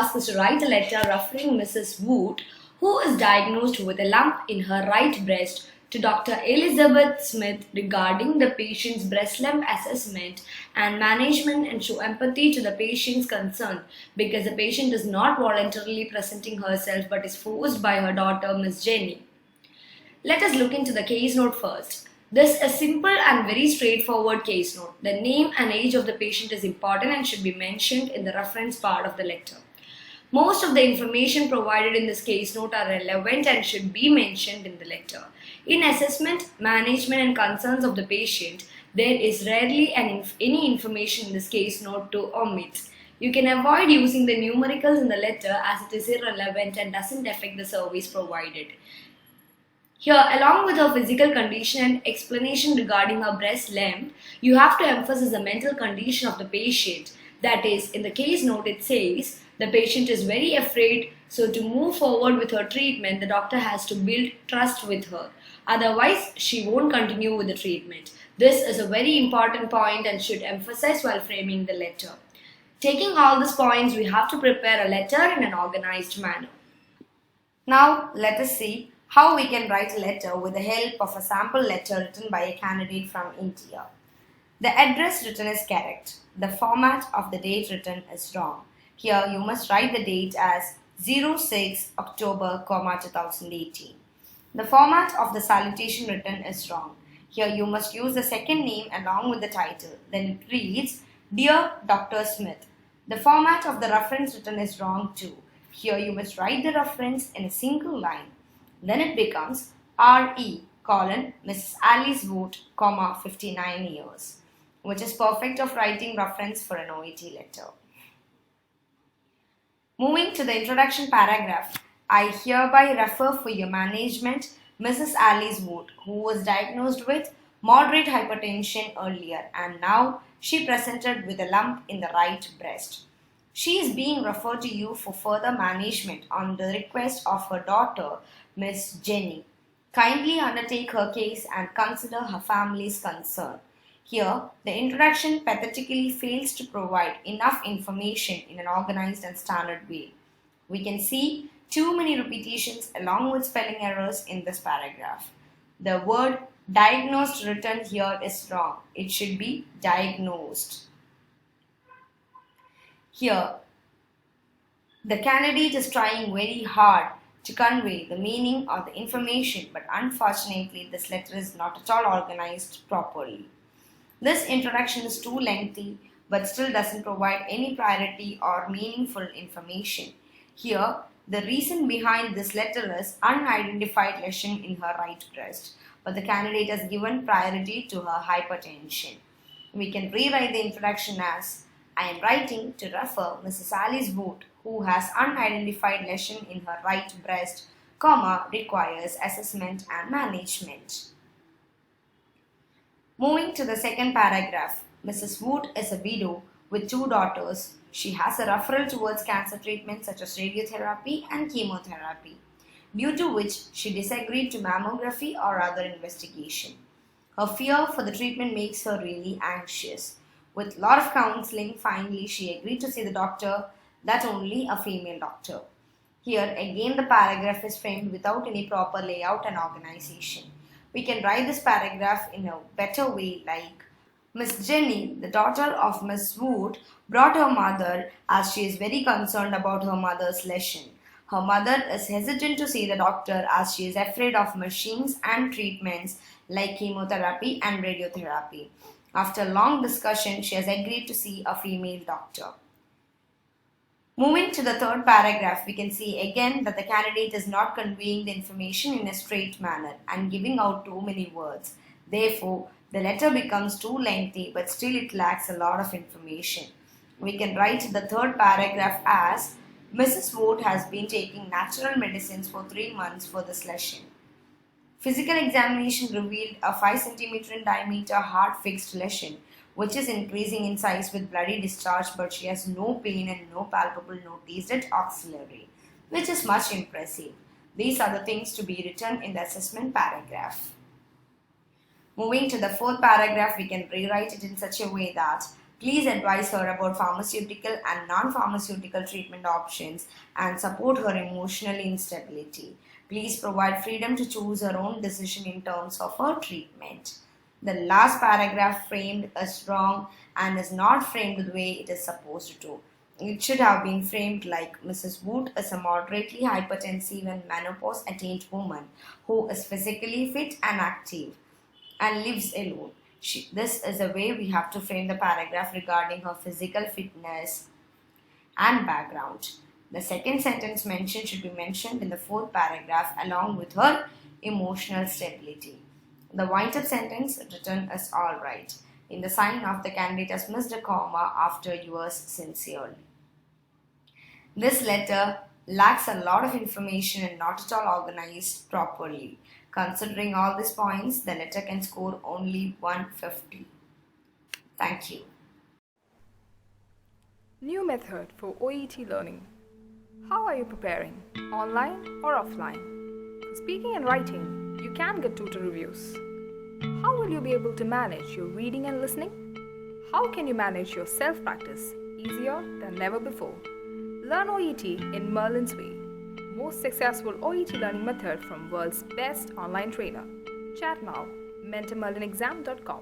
task is to write a letter referring Mrs. Wood, who is diagnosed with a lump in her right breast, to Dr. Elizabeth Smith regarding the patient's breast lump assessment and management, and show empathy to the patient's concern because the patient is not voluntarily presenting herself but is forced by her daughter, Miss Jenny. Let us look into the case note first. This is a simple and very straightforward case note. The name and age of the patient is important and should be mentioned in the reference part of the letter. Most of the information provided in this case note are relevant and should be mentioned in the letter. In assessment, management and concerns of the patient, there is rarely any information in this case note to omit. You can avoid using the numericals in the letter as it is irrelevant and doesn't affect the service provided. Here, along with her physical condition and explanation regarding her breast lump, you have to emphasize the mental condition of the patient. That is, in the case note it says, the patient is very afraid, so to move forward with her treatment, the doctor has to build trust with her. Otherwise, she won't continue with the treatment. This is a very important point and should emphasize while framing the letter. Taking all these points, we have to prepare a letter in an organized manner. Now, let us see how we can write a letter with the help of a sample letter written by a candidate from India. The address written is correct. The format of the date written is wrong. Here you must write the date as 06 October, 2018. The format of the salutation written is wrong. Here you must use the second name along with the title. Then it reads, Dear Dr. Smith. The format of the reference written is wrong too. Here you must write the reference in a single line. Then it becomes R.E. Mrs. Alice Wood, 59 years, which is perfect of writing reference for an OET letter. Moving to the introduction paragraph, I hereby refer for your management Mrs. Alice Wood, who was diagnosed with moderate hypertension earlier and now she presented with a lump in the right breast. She is being referred to you for further management on the request of her daughter, Miss Jenny. Kindly undertake her case and consider her family's concern. Here, the introduction pathetically fails to provide enough information in an organized and standard way. We can see too many repetitions along with spelling errors in this paragraph. The word diagnosed written here is wrong. It should be diagnosed. Here, the candidate is trying very hard to convey the meaning of the information, but unfortunately this letter is not at all organized properly. This introduction is too lengthy but still doesn't provide any priority or meaningful information. Here, the reason behind this letter is unidentified lesion in her right breast, but the candidate has given priority to her hypertension. We can rewrite the introduction as, I am writing to refer Mrs. Alice Wood, who has unidentified lesion in her right breast, requires assessment and management. Moving to the second paragraph, Mrs. Wood is a widow with 2 daughters. She has a referral towards cancer treatment such as radiotherapy and chemotherapy, due to which she disagreed to mammography or other investigation. Her fear for the treatment makes her really anxious. With a lot of counseling, finally she agreed to see the doctor, that only a female doctor. Here again the paragraph is framed without any proper layout and organization. We can write this paragraph in a better way like, Miss Jenny, the daughter of Miss Wood, brought her mother as she is very concerned about her mother's lesion. Her mother is hesitant to see the doctor as she is afraid of machines and treatments like chemotherapy and radiotherapy. After long discussion, she has agreed to see a female doctor. Moving to the third paragraph, we can see again that the candidate is not conveying the information in a straight manner and giving out too many words. Therefore, the letter becomes too lengthy, but still it lacks a lot of information. We can write the third paragraph as, Mrs. Wood has been taking natural medicines for 3 months for this lesion. Physical examination revealed a 5 cm in diameter hard-fixed lesion, which is increasing in size with bloody discharge, but she has no pain and no palpable noticed at axillary, which is much impressive. These are the things to be written in the assessment paragraph. Moving to the fourth paragraph, we can rewrite it in such a way that Please advise her about pharmaceutical and non-pharmaceutical treatment options and support her emotional instability. Please provide freedom to choose her own decision in terms of her treatment. The last paragraph framed as wrong and is not framed the way it is supposed to. It should have been framed like Mrs. Wood is a moderately hypertensive and menopause attained woman who is physically fit and active and lives alone. This is the way we have to frame the paragraph regarding her physical fitness and background. The second sentence mentioned should be mentioned in the fourth paragraph along with her emotional stability. The wind-up sentence written as alright. In the sign off, the candidate has missed a comma after yours sincerely. This letter lacks a lot of information and not at all organized properly. Considering all these points, the letter can score only 150. Thank you. New method for OET learning. How are you preparing? Online or offline? For speaking and writing, you can get tutor reviews. How will you be able to manage your reading and listening? How can you manage your self-practice easier than ever before? Learn OET in Merlin's way. Most successful OET learning method from world's best online trainer. Chat now, mentormerlinexam.com.